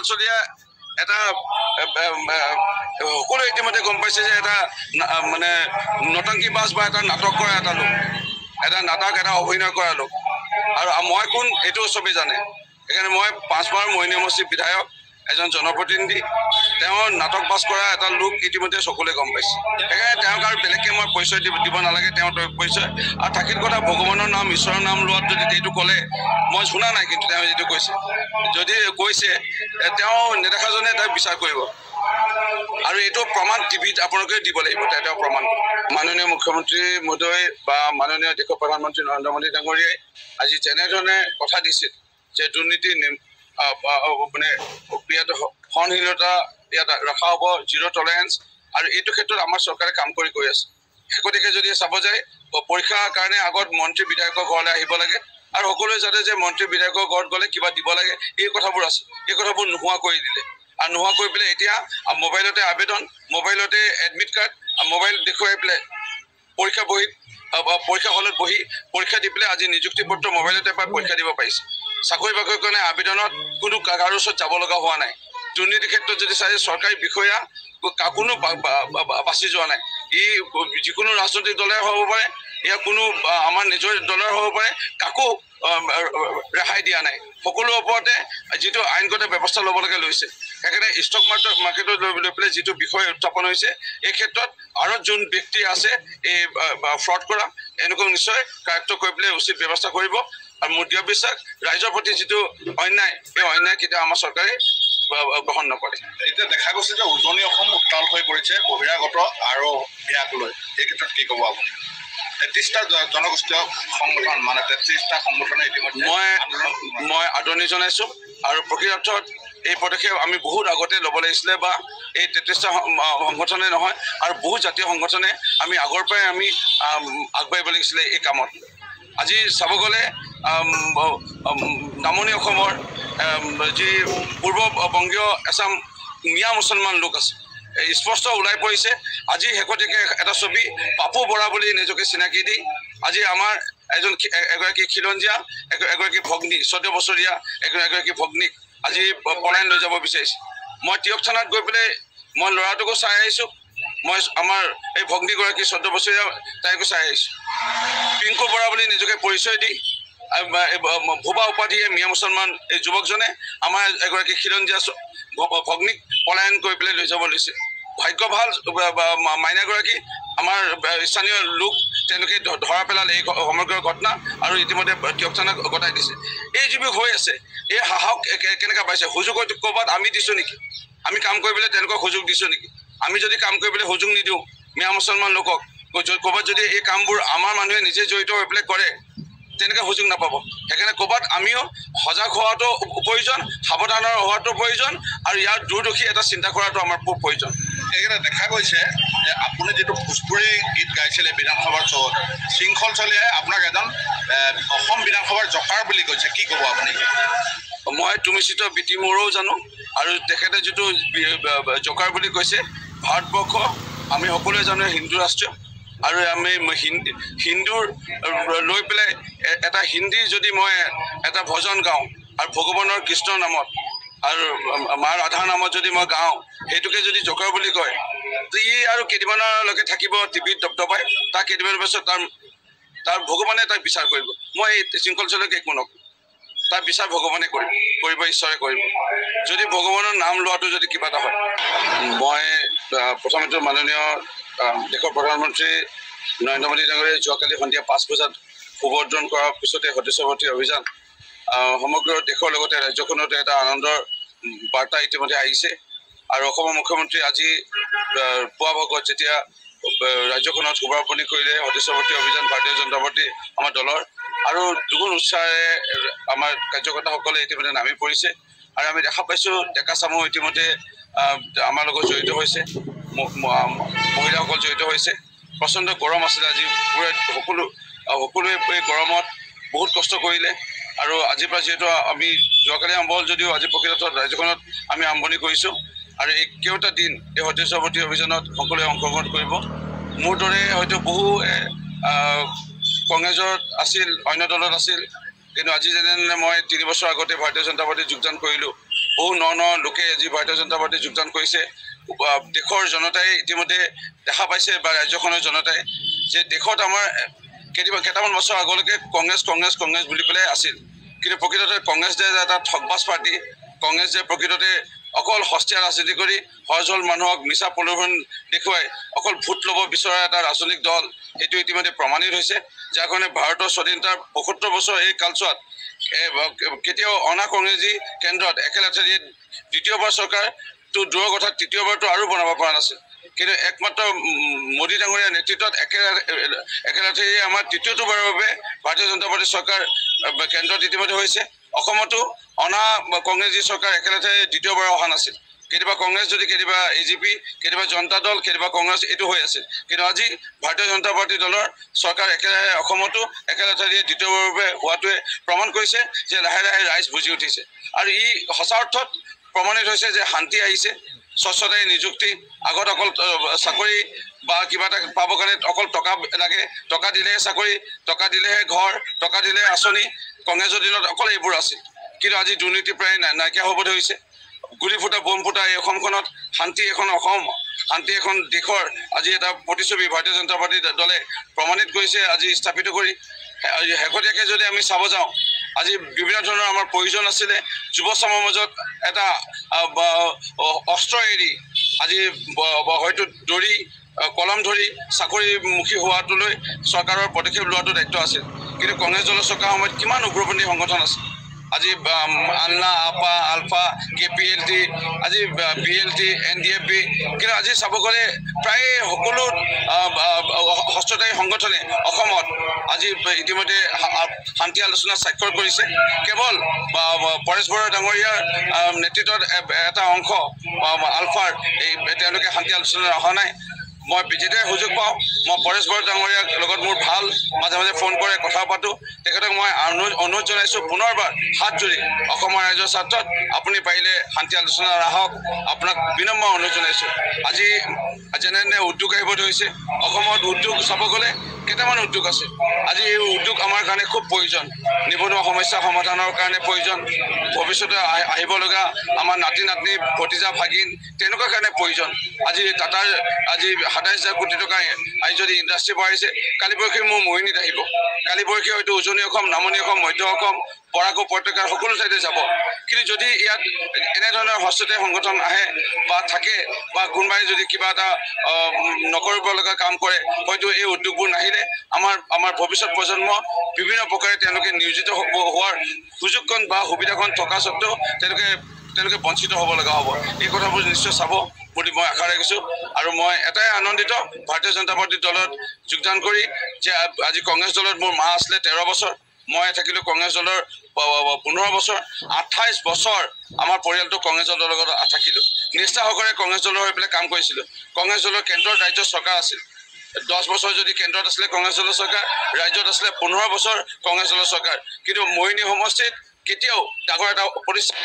শৃংখলচলীয়া এটা সকলোৱে ইতিমধ্যে গম পাইছে যে এটা মানে নটংকি বাছ বা এটা নাটক কৰা এটা লোক, এটা নাটক এটা অভিনয় কৰা লোক। আৰু মই কোন এইটো চবেই জানে। সেইকাৰণে মই 5 বাৰ মইনী সমষ্টিৰ বিধায়ক, এজন জনপ্ৰতিনিধি, তেওঁ নাটক বাছ কৰা এটা লোক ইতিমধ্যে সকলোৱে গম পাইছে। সেইকাৰণে তেওঁক আৰু বেলেগকৈ মই পৰিচয় দিব নালাগে, তেওঁ পৰিচয়। আৰু থাকিল কথা ভগৱানৰ নাম ঈশ্বৰৰ নাম লোৱাত যদি এইটো ক'লে, মই শুনা নাই, কিন্তু তেওঁ যিটো কৈছে, যদি কৈছে তেওঁ নেদেখাজনে তাক বিচাৰ কৰিব। আৰু এইটো প্ৰমাণ টিভিত আপোনালোকে দিব লাগিব, তেওঁ প্ৰমাণ। মাননীয় মুখ্যমন্ত্ৰী মহোদয় বা মাননীয় দেশৰ প্ৰধানমন্ত্ৰী নৰেন্দ্ৰ মোদী ডাঙৰীয়াই আজি যেনেধৰণে কথা দিছিল যে দুৰ্নীতি মানে ইয়াত সহনশীলতা ইয়াত ৰখা হ'ব, 0 টলাৰেঞ্চ, আৰু এইটো ক্ষেত্ৰত আমাৰ চৰকাৰে কাম কৰি গৈ আছে। শেহতীয়াকৈ যদি চাব যায়, পৰীক্ষাৰ কাৰণে আগত মন্ত্ৰী বিধায়কৰ ঘৰলৈ আহিব লাগে, আৰু সকলোৱে যাতে যে মন্ত্ৰী বিধায়কৰ ঘৰত গ'লে কিবা দিব লাগে, এই কথাবোৰ আছে। এই কথাবোৰ নোহোৱা কৰি দিলে, আৰু নোহোৱা কৰি পেলাই এতিয়া মোবাইলতে আবেদন, মোবাইলতে এডমিট কাৰ্ড, মোবাইল দেখুৱাই পেলাই পৰীক্ষা হলত বহি পৰীক্ষা দি পেলাই আজি নিযুক্তি পত্ৰ মোবাইলতে পাই পৰীক্ষা দিব পাৰিছে। চাকৰি বাকৰিৰ কাৰণে আবেদনত কোনো কাৰো ওচৰত যাব লগা হোৱা নাই। দুৰ্নীতিৰ ক্ষেত্ৰত যদি চাই চৰকাৰী বিষয়া কোনো বাছি যোৱা নাই। ই যিকোনো ৰাজনৈতিক দলে হ'ব পাৰে, ইয়াৰ কোনো আমাৰ নিজৰ দলৰ হ'ব পাৰে, কাকো ৰেহাই দিয়া নাই। সকলোৰ ওপৰতে যিটো আইনগত ব্যৱস্থা ল'বলৈকে লৈছে। সেইকাৰণে ষ্টক মাৰ্কেটত লৈ পেলাই যিটো বিষয় উত্থাপন হৈছে, এই ক্ষেত্ৰত আৰু যোন ব্যক্তি আছে এই ফ্ৰড কৰা, এনেকুৱা নিশ্চয় কাৰ্য কৰি পেলাই উচিত ব্যৱস্থা কৰিব। আৰু মোৰ দৃঢ় বিশ্বাস, ৰাইজৰ প্ৰতি যিটো অন্যায়, এই অন্যায় কেতিয়াও আমাৰ চৰকাৰে গ্ৰহণ নকৰে। এতিয়া দেখা গৈছে যে উজনি অসম উত্তাল হৈ পৰিছে বহিৰাগত আৰু ইয়াক লৈ। এই ক্ষেত্ৰত কি ক'ব আপুনি? 33টা জনগোষ্ঠীয় সংগঠন, মানে 33টা সংগঠনে ইতিমধ্যে মই আদৰণি জনাইছোঁ। আৰু প্ৰকৃত অৰ্থত এই পদক্ষেপ আমি বহুত আগতে ল'ব লাগিছিলে, বা এই 33টা সংগঠনে নহয়, আৰু বহুত জাতীয় সংগঠনে আমি আগৰ পৰাই আমি আগবাঢ়িব লাগিছিলে এই কামত। আজি চাব গ'লে নামনি অসমৰ যি পূৰ্ববংগীয় এচাম মিয়া মুছলমান লোক আছে, স্পষ্ট ওলাই পৰিছে। আজি শেহতীয়াকৈ এটা ছবি পাপু বৰা বুলি নিজকে চিনাকি দি আজি আমাৰ এগৰাকী খিলঞ্জীয়া এগৰাকী ভগ্নী, 14 বছৰীয়া এগৰাকী ভগ্নীক আজি পলায়ন লৈ যাব বিচাৰিছে। মই তিয়ক থানাত গৈ পেলাই মই ল'ৰাটোকো চাই আহিছোঁ, মই আমাৰ এই ভগ্নীগৰাকী 14 বছৰীয়া তাইকো চাই আহিছোঁ। পিংকু বৰা বুলি নিজকে পৰিচয় দি ভুৱা উপাধিয়ে মিয়া মুছলমান এই যুৱকজনে আমাৰ এগৰাকী খিলঞ্জীয়া ভগ্নীক পলায়ন কৰি পেলাই লৈ যাব লৈছে। ভাগ্য ভাল, মাইনাগৰাকী আমাৰ স্থানীয় লোক, তেওঁলোকে ধৰা পেলালে এই সমগ্ৰ ঘটনা, আৰু ইতিমধ্যে তিয়ক থানাক গতাই দিছে। এই যিবোৰ হৈ আছে, এই সাহস কেনেকৈ পাইছে? সুযোগ ক'ৰবাত আমি দিছোঁ নেকি? আমি কাম কৰিবলৈ তেওঁলোকক সুযোগ দিছোঁ নেকি? আমি যদি কাম কৰিবলৈ সুযোগ নিদিওঁ মিয়া মুছলমান লোকক, ক'ৰবাত যদি এই কামবোৰ আমাৰ মানুহে নিজে জড়িত হৈ পেলাই কৰে, তেনেকৈ সুযোগ নাপাব। সেইকাৰণে ক'ৰবাত আমিও সজাগ হোৱাটো প্ৰয়োজন, সাৱধানৰ হোৱাটো প্ৰয়োজন, আৰু ইয়াৰ দূৰদৰ্শী এটা চিন্তা কৰাটো আমাৰ খুব প্ৰয়োজন। এইকেইটা দেখা গৈছে যে আপুনি যিটো ভোজপুৰী গীত গাইছিলে বিধানসভাৰ চৌহদত, শৃংখলচলীয়াই আপোনাক এজন অসম বিধানসভাৰ জকাৰ বুলি কৈছে, কি ক'ব আপুনি? মই তুমিচিত বিটি মোৰো জানো, আৰু তেখেতে যিটো জকাৰ বুলি কৈছে, ভাৰতবৰ্ষ আমি সকলোৱে জানো হিন্দু ৰাষ্ট্ৰ, আৰু আমি হিন্দুৰ লৈ পেলাই এটা হিন্দী যদি মই এটা ভজন গাওঁ, আৰু ভগৱানৰ কৃষ্ণৰ নামত আৰু মা ৰাধাৰ নামত যদি মই গাওঁ, সেইটোকে যদি জকাৰ বুলি কয়, ই আৰু কেইদিনমানলৈকে থাকিব টিভিত দবদবাই, তাৰ কেইদিনমান পাছত তাৰ ভগৱানে তাক বিচাৰ কৰিব। মই এই শৃংখলচলীয়াক একো নকওঁ, তাৰ বিচাৰ ভগৱানে কৰিব, ঈশ্বৰে কৰিব, যদি ভগৱানৰ নাম লোৱাটো যদি কিবা এটা হয়। মই প্ৰথমতে মাননীয় দেশৰ প্ৰধানমন্ত্ৰী নৰেন্দ্ৰ মোদী ডাঙৰীয়াই যোৱাকালি সন্ধিয়া 5 বজাত শুভোদ্বোধন কৰাৰ পিছতে সদস্য ভৰ্তি অভিযান সমগ্ৰ দেশৰ লগতে ৰাজ্যখনতে এটা আনন্দৰ বাৰ্তা ইতিমধ্যে আহিছে। আৰু অসমৰ মুখ্যমন্ত্ৰী আজি পুৱা ভাগত যেতিয়া ৰাজ্যখনত শুভাৰম্ভণি কৰিলে সদস্য ভৰ্তি অভিযান ভাৰতীয় জনতা পাৰ্টী আমাৰ দলৰ, আৰু দুগুণ উৎসাহেৰে আমাৰ কাৰ্যকৰ্তাসকলে ইতিমধ্যে নামি পৰিছে। আৰু আমি দেখা পাইছোঁ ডেকা চামো ইতিমধ্যে আমাৰ লগত জড়িত হৈছে, মহিলাসকল জড়িত হৈছে। প্ৰচণ্ড গৰম আছিলে আজি, সকলোৱে এই গৰমত বহুত কষ্ট কৰিলে। আৰু আজিৰ পৰা যিহেতু আমি যোৱাকালি আৰম্ভ হ'ল যদিও আজি প্ৰকৃতত ৰাজ্যখনত আমি আৰম্ভণি কৰিছোঁ, আৰু এই কেইটা দিন এই সদস্য ভৰ্তি অভিযানত সকলোৱে অংশগ্ৰহণ কৰিব। মোৰ দৰে হয়তো বহু কংগ্ৰেছত আছিল, অন্য দলত আছিল, কিন্তু আজি যেনে মই 3 বছৰ আগতে ভাৰতীয় জনতা পাৰ্টীত যোগদান কৰিলোঁ, বহু ন লোকে আজি ভাৰতীয় জনতা পাৰ্টী যোগদান কৰিছে। দেশৰ জনতাই ইতিমধ্যে দেখা পাইছে বা ৰাজ্যখনৰ জনতাই যে দেশত আমাৰ কেইটামান বছৰ আগলৈকে কংগ্ৰেছ কংগ্ৰেছ কংগ্ৰেছ বুলি পেলাই আছিল, কিন্তু প্ৰকৃততে কংগ্ৰেছ যে এটা ঠগবাজ পাৰ্টি, কংগ্ৰেছ যে প্ৰকৃততে অকল সস্তীয়া ৰাজনীতি কৰি সহজ মানুহক মিছা প্ৰলোভন দেখুৱাই অকল ভোট ল'ব বিচৰা এটা ৰাজনৈতিক দল, সেইটো ইতিমধ্যে প্ৰমাণিত হৈছে। যাৰ কাৰণে ভাৰতৰ স্বাধীনতাৰ ৭৫ বছৰ এই কালছোৱাত কেতিয়াও অনা কংগ্ৰেছী কেন্দ্ৰত একেলেঠাৰিয়ে দ্বিতীয়বাৰ চৰকাৰটো দূৰৰ কথা তৃতীয়বাৰটো আৰু বনাব পৰা নাছিল, কিন্তু একমাত্ৰ মোদী ডাঙৰীয়াৰ নেতৃত্বত একেলেঠাৰিয়ে আমাৰ তৃতীয়টোবাৰৰ বাবে ভাৰতীয় জনতা পাৰ্টীৰ চৰকাৰ কেন্দ্ৰত ইতিমধ্যে হৈছে। অসমতো অনা কংগ্ৰেছী চৰকাৰ একেলেঠাৰিয়ে দ্বিতীয়বাৰ অহা নাছিল। কেতিয়াবা কংগ্ৰেছ যদি কেতিয়াবা AGP, কেতিয়াবা জনতা দল, কেতিয়াবা কংগ্ৰেছ এইটো হৈ আছিল, কিন্তু আজি ভাৰতীয় জনতা পাৰ্টী দলৰ চৰকাৰ একেৰাহে অসমতো একেলেঠাৰিয়ে দ্বিতীয়বাৰৰ বাবে হোৱাটোৱে প্ৰমাণ কৰিছে যে লাহে লাহে ৰাইজ বুজি উঠিছে। আৰু ই সঁচা অৰ্থত প্ৰমাণিত হৈছে যে শান্তি আহিছে, স্বচ্ছতাই নিযুক্তি। আগত অকল চাকৰি বা কিবা এটা পাবৰ কাৰণে অকল টকা লাগে, টকা দিলেহে চাকৰি, টকা দিলেহে ঘৰ, টকা দিলেহে আঁচনি। কংগ্ৰেছৰ দিনত অকল এইবোৰ আছিল, কিন্তু আজি দুৰ্নীতি প্ৰায় নাইকিয়া হ'ব ধৰিছে। গুলি ফুটা বোম ফুটা এই অসমখনত শান্তি এখন অসম, শান্তি এখন দেশৰ আজি এটা প্ৰতিচ্ছবি ভাৰতীয় জনতা পাৰ্টী দলে প্ৰমাণিত কৰিছে আজি স্থাপিত কৰি। শেহতীয়াকৈ যদি আমি চাব যাওঁ, আজি বিভিন্ন ধৰণৰ আমাৰ প্ৰয়োজন আছিলে যুৱ চামৰ মাজত এটা অস্ত্ৰ এৰি আজি হয়তো দৌৰি কলম ধৰি চাকৰিমুখী হোৱাটোলৈ চৰকাৰৰ পদক্ষেপ লোৱাটো দায়িত্ব আছিল, কিন্তু কংগ্ৰেছ দলৰ চৰকাৰ সময়ত কিমান উগ্ৰপন্থী সংগঠন আছে। আজি আন্না, আপা, আলফা, KPLT, আজি BLT, NDFB, কিন্তু আজি চাব গ'লে প্ৰায় সকলো হস্ততায়ী সংগঠনে অসমত আজি ইতিমধ্যে শান্তি আলোচনাত স্বাক্ষৰ কৰিছে। কেৱল পৰেশ বৰা ডাঙৰীয়াৰ নেতৃত্বত এটা অংশ আলফাৰ তেওঁলোকে শান্তি আলোচনাত অহা নাই। মই যেতিয়াই সুযোগ পাওঁ মই পৰেশ বৰা ডাঙৰীয়াৰ লগত মোৰ ভাল মাজে মাজে ফোন কৰে, কথা পাতোঁ। তেখেতক মই অনুৰোধ জনাইছোঁ পুনৰবাৰ হাত জোৰি অসমৰ ৰাইজৰ স্বাৰ্থত আপুনি পাৰিলে শান্তি আলোচনাত আহক, আপোনাক বিনম্ৰ অনুৰোধ জনাইছোঁ। আজি যেনে উদ্যোগ আহিব ধৰিছে, অসমত উদ্যোগ চাব গ'লে কেইটামান উদ্যোগ আছে। আজি এই উদ্যোগ আমাৰ কাৰণে খুব প্ৰয়োজন, নিবনুৱা সমস্যা সমাধানৰ কাৰণে প্ৰয়োজন, ভৱিষ্যতে আহিব লগা আমাৰ নাতি নাতনি ভতিজা ভাগিন তেনেকুৱা কাৰণে প্ৰয়োজন। আজি টাটাৰ আজি ২৭,০০০ কোটি টকা আজি যদি ইণ্ডাষ্ট্ৰী বঢ়াইছে, কালি পৰহি মোৰ মোহিনীত আহিব, কালি পৰহি হয়তো উজনি অসম, নামনি অসম, মধ্য অসম, বৰাক উপত্যকাৰ সকলো ঠাইতে যাব। কিন্তু যদি ইয়াত এনেধৰণৰ হস্ততায়ী সংগঠন আহে বা থাকে বা কোনোবাই যদি কিবা এটা নকৰিব লগা কাম কৰে, হয়তো এই উদ্যোগবোৰ নাহিলে আমাৰ ভৱিষ্যত প্ৰজন্ম বিভিন্ন প্ৰকাৰে তেওঁলোকে নিয়োজিত হোৱাৰ সুযোগকণ বা সুবিধাকণ থকা স্বত্বেও তেওঁলোকে বঞ্চিত হ'ব লগা হ'ব। এই কথাবোৰ নিশ্চয় চাব বুলি মই আশা ৰাখিছোঁ। আৰু মই এটাই আনন্দিত ভাৰতীয় জনতা পাৰ্টী দলত যোগদান কৰি, যে আজি কংগ্ৰেছ দলত মোৰ মা আছিলে 13 বছৰ, মই থাকিলোঁ কংগ্ৰেছ দলৰ 15 বছৰ, 28 বছৰ আমাৰ পৰিয়ালটো কংগ্ৰেছ দলৰ লগত থাকিলোঁ। নিষ্ঠা সহকাৰে কংগ্ৰেছ দলৰ হৈ পেলাই কাম কৰিছিলোঁ। কংগ্ৰেছ দলৰ কেন্দ্ৰৰ ৰাজ্যৰ চৰকাৰ আছিল, 10 বছৰ যদি কেন্দ্ৰত আছিলে কংগ্ৰেছ দলৰ চৰকাৰ, ৰাজ্যত আছিলে 15 বছৰ কংগ্ৰেছ দলৰ চৰকাৰ, কিন্তু মোহিনী সমষ্টিত কেতিয়াও ডাঙৰ এটা প্ৰতিষ্ঠান